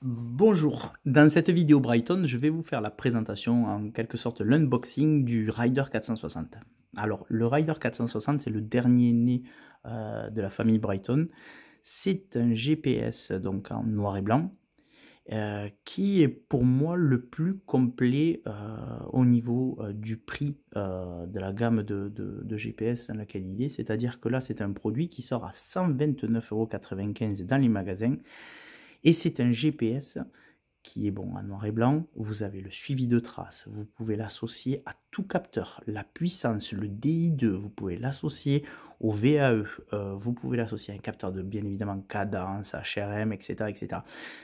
Bonjour, dans cette vidéo Brighton, je vais vous faire la présentation, en quelque sorte l'unboxing du Rider 460. Alors, le Rider 460, c'est le dernier né de la famille Brighton. C'est un GPS donc en noir et blanc, qui est pour moi le plus complet au niveau du prix de la gamme de GPS dans laquelle il est. C'est-à-dire que là, c'est un produit qui sort à 129,95 € dans les magasins. Et c'est un GPS qui est bon en noir et blanc. Vous avez le suivi de traces, vous pouvez l'associer à tout capteur, la puissance, le DI2, vous pouvez l'associer au VAE, vous pouvez l'associer à un capteur de bien évidemment cadence, HRM, etc. etc.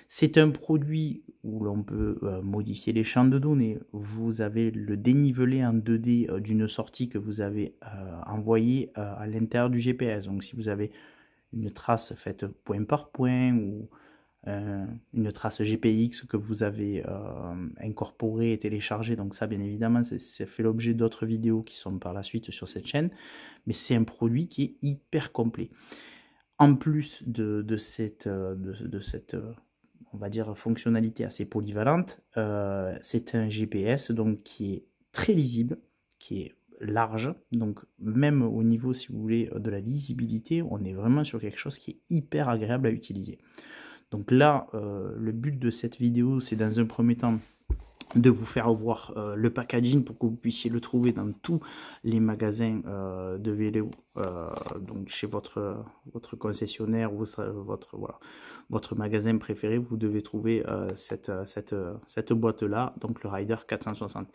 C'est un produit où l'on peut modifier les champs de données. Vous avez le dénivelé en 2D d'une sortie que vous avez envoyée à l'intérieur du GPS. Donc si vous avez une trace faite point par point ou une trace GPX que vous avez incorporée et téléchargée. Donc ça, bien évidemment, ça fait l'objet d'autres vidéos qui sont par la suite sur cette chaîne. Mais c'est un produit qui est hyper complet. En plus de cette, on va dire, fonctionnalité assez polyvalente, c'est un GPS donc, qui est très lisible, qui est large, donc même au niveau, si vous voulez, de la lisibilité, on est vraiment sur quelque chose qui est hyper agréable à utiliser. Donc là, le but de cette vidéo, c'est dans un premier temps de vous faire voir le packaging pour que vous puissiez le trouver dans tous les magasins de vélo, donc chez votre concessionnaire ou votre magasin préféré, vous devez trouver cette boîte-là, donc le Rider 460.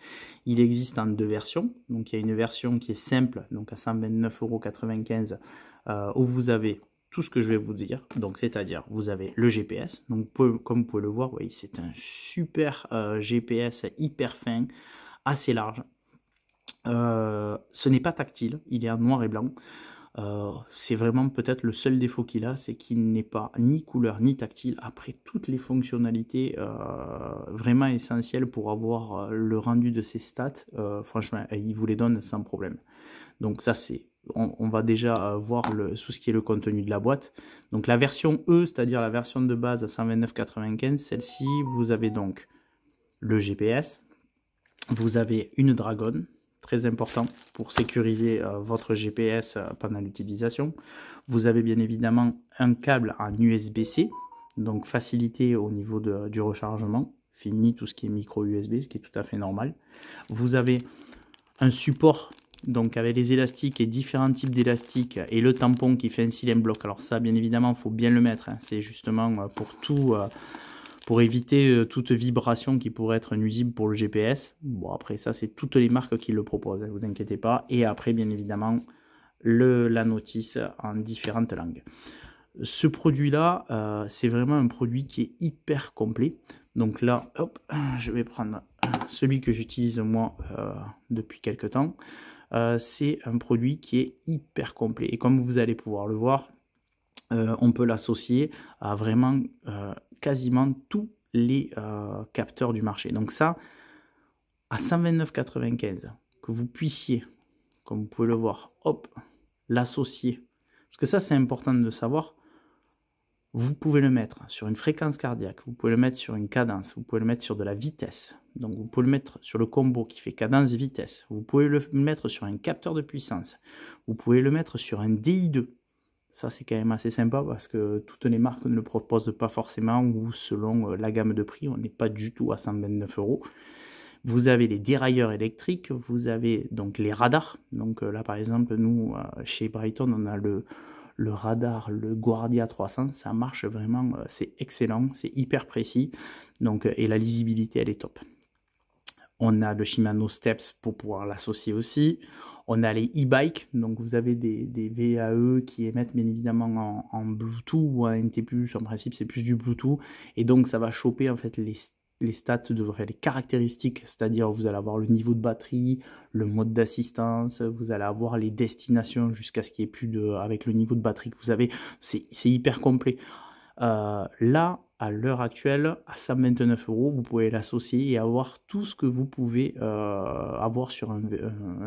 Il existe en deux versions, donc il y a une version qui est simple, donc à 129,95 €, où vous avez tout ce que je vais vous dire, donc c'est-à-dire vous avez le GPS, donc comme vous pouvez le voir, vous voyez, c'est un super GPS hyper fin, assez large. Ce n'est pas tactile, il est en noir et blanc. C'est vraiment peut-être le seul défaut qu'il a, c'est qu'il n'est pas ni couleur ni tactile. Après, toutes les fonctionnalités vraiment essentielles pour avoir le rendu de ses stats, franchement, il vous les donne sans problème. Donc ça, c'est, on va déjà voir tout ce qui est le contenu de la boîte. Donc la version E, c'est-à-dire la version de base à 129,95, celle-ci, vous avez donc le GPS, vous avez une Dragon, très important pour sécuriser votre GPS pendant l'utilisation. Vous avez bien évidemment un câble en USB-C, donc facilité au niveau du rechargement, fini tout ce qui est micro USB, ce qui est tout à fait normal. Vous avez un support donc avec les élastiques et différents types d'élastiques et le tampon qui fait un cylindre bloc. Alors ça, bien évidemment, il faut bien le mettre, hein. C'est justement pour tout, pour éviter toute vibration qui pourrait être nuisible pour le GPS. Bon, après ça, c'est toutes les marques qui le proposent, ne vous inquiétez pas. Et après, bien évidemment, la notice en différentes langues. Ce produit-là, c'est vraiment un produit qui est hyper complet. Donc là, hop, je vais prendre celui que j'utilise moi depuis quelques temps. C'est un produit qui est hyper complet. Et comme vous allez pouvoir le voir, on peut l'associer à vraiment quasiment tous les capteurs du marché. Donc ça, à 129,95 €, que vous puissiez, comme vous pouvez le voir, hop, l'associer. Parce que ça, c'est important de savoir. Vous pouvez le mettre sur une fréquence cardiaque, vous pouvez le mettre sur une cadence, vous pouvez le mettre sur de la vitesse. Donc vous pouvez le mettre sur le combo qui fait cadence-vitesse. Vous pouvez le mettre sur un capteur de puissance. Vous pouvez le mettre sur un DI2. Ça, c'est quand même assez sympa parce que toutes les marques ne le proposent pas forcément ou selon la gamme de prix, on n'est pas du tout à 129 €. Vous avez les dérailleurs électriques, vous avez donc les radars. Donc là, par exemple, nous, chez Brighton, on a le radar, le Guardia 300, ça marche vraiment, c'est excellent, c'est hyper précis, donc, et la lisibilité, elle est top. On a le Shimano Steps pour pouvoir l'associer aussi. On a les e-bikes, donc vous avez des VAE qui émettent bien évidemment en Bluetooth ou en NT+, en principe c'est plus du Bluetooth, et donc ça va choper en fait les stats, les caractéristiques, c'est-à-dire vous allez avoir le niveau de batterie, le mode d'assistance, vous allez avoir les destinations jusqu'à ce qu'il n'y ait plus avec le niveau de batterie que vous avez, c'est hyper complet. Là, à l'heure actuelle, à 129 €, vous pouvez l'associer et avoir tout ce que vous pouvez avoir sur un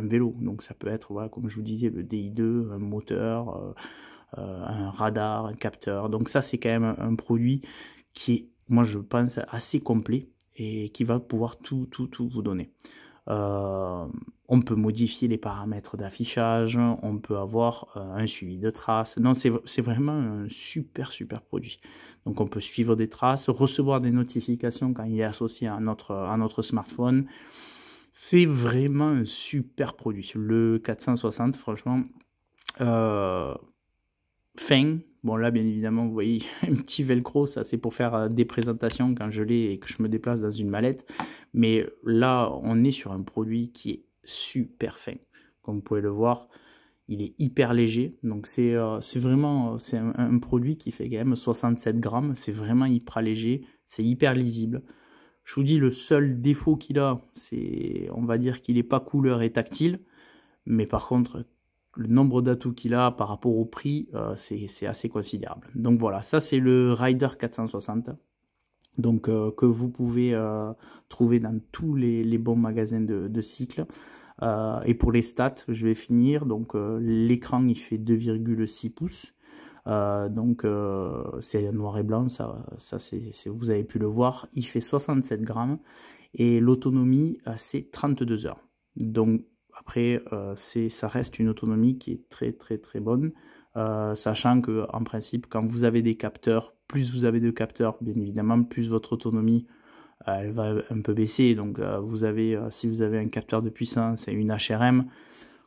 vélo. Donc ça peut être, voilà, comme je vous disais, le DI2, un moteur, un radar, un capteur. Donc ça, c'est quand même un produit qui est moi je pense, assez complet et qui va pouvoir tout vous donner. On peut modifier les paramètres d'affichage, on peut avoir un suivi de traces. Non, c'est vraiment un super produit. Donc on peut suivre des traces, recevoir des notifications quand il est associé à notre smartphone. C'est vraiment un super produit. Le 460, franchement, fin. Bon là, bien évidemment, vous voyez, un petit velcro, ça c'est pour faire des présentations quand je l'ai et que je me déplace dans une mallette. Mais là, on est sur un produit qui est super fin. Comme vous pouvez le voir, il est hyper léger. Donc c'est vraiment un produit qui fait quand même 67 grammes. C'est vraiment hyper léger, c'est hyper lisible. Je vous dis, le seul défaut qu'il a, c'est, on va dire qu'il n'est pas couleur et tactile. Mais par contre, le nombre d'atouts qu'il a par rapport au prix, c'est assez considérable. Donc voilà, ça c'est le Rider 460. Donc que vous pouvez trouver dans tous les bons magasins de cycle. Et pour les stats, je vais finir. Donc l'écran il fait 2,6 pouces. Donc c'est noir et blanc, ça vous avez pu le voir. Il fait 67 grammes et l'autonomie c'est 32 heures. Donc après ça reste une autonomie qui est très bonne, sachant que en principe quand vous avez des capteurs, plus vous avez de capteurs bien évidemment, plus votre autonomie elle va un peu baisser. Donc si vous avez un capteur de puissance et une HRM,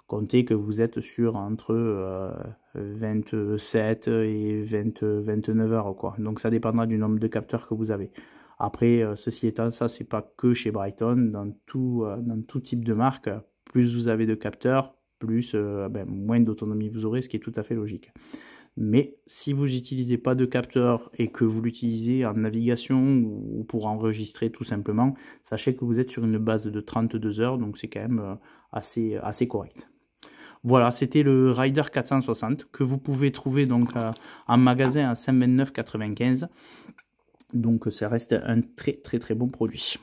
comptez que vous êtes sur entre 27 et 29 heures, quoi. Donc ça dépendra du nombre de capteurs que vous avez. Après, ceci étant, ça c'est pas que chez Brighton, dans tout type de marque, plus vous avez de capteurs, plus moins d'autonomie vous aurez, ce qui est tout à fait logique. Mais si vous n'utilisez pas de capteur et que vous l'utilisez en navigation ou pour enregistrer tout simplement, sachez que vous êtes sur une base de 32 heures, donc c'est quand même assez correct. Voilà, c'était le Rider 460 que vous pouvez trouver donc en magasin à 529,95. Donc ça reste un très bon produit.